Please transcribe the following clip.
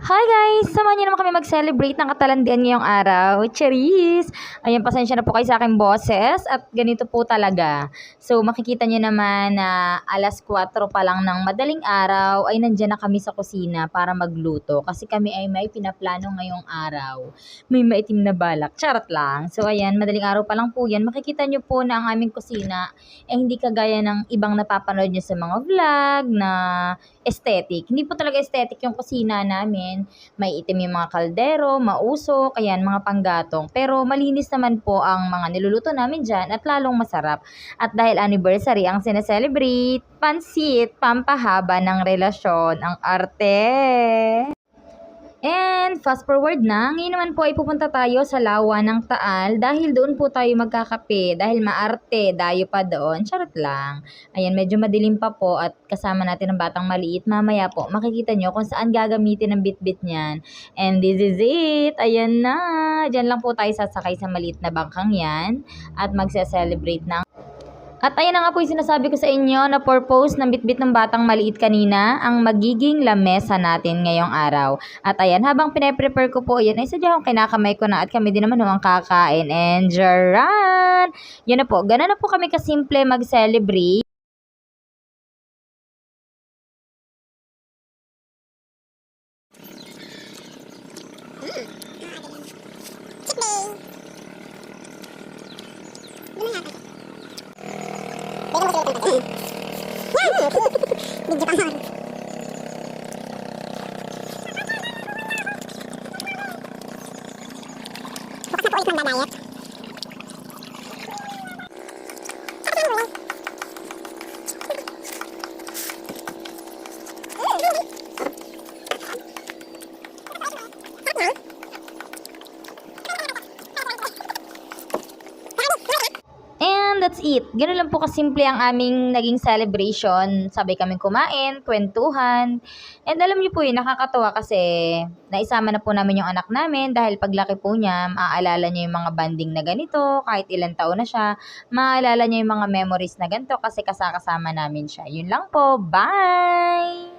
Hi guys! Samahan niyo naman kami mag-celebrate ng katalandian ngayong araw. Cheers! Ayan, pasensya na po kayo sa aking boses at ganito po talaga. So makikita niyo naman na alas 4 pa lang ng madaling araw ay nandiyan na kami sa kusina para magluto kasi kami ay may pinaplano ngayong araw. May maitim na balak. Charot lang. So ayan, madaling araw pa lang po yan. Makikita niyo po na ang aming kusina ay hindi kagaya ng ibang napapanood niyo sa mga vlog na aesthetic. Hindi po talaga aesthetic yung kusina namin. May itim yung mga kaldero, mausok, ayan, mga panggatong. Pero malinis naman po ang mga niluluto namin dyan at lalong masarap. At dahil anniversary ang sineselebrate, pansit, pampahaba ng relasyon, ang arte. And fast forward na, ngayon naman po ay pupunta tayo sa Lawa ng Taal dahil doon po tayo magkakape dahil maarte, dayo pa doon. Charot lang. Ayan, medyo madilim pa po at kasama natin ang batang maliit. Mamaya po, makikita nyo kung saan gagamitin ang bit-bit niyan. And this is it. Ayan na. Diyan lang po tayo sasakay sa maliit na bangkang yan at magse-celebrate ng at ayan na nga po yung sinasabi ko sa inyo na purpose ng bitbit ng batang maliit kanina, ang magiging lamesa natin ngayong araw. At ayan, habang pinaprepare ko po yan, ay sadyang kinakamay ko na at kami din naman ang kakain. And jaran! Yan na po, gano'n na po kami kasimple mag-celebrate. Video ka hon. Bukas na po ulit magdadayat. And that's it. Ganun lang po kasimple ang aming naging celebration. Sabay kaming kumain, kwentuhan. And alam niyo po yun, nakakatawa kasi naisama na po namin yung anak namin dahil paglaki po niya, maaalala niya yung mga banding na ganito, kahit ilang taon na siya, maaalala niya yung mga memories na ganito kasi kasama namin siya. Yun lang po. Bye!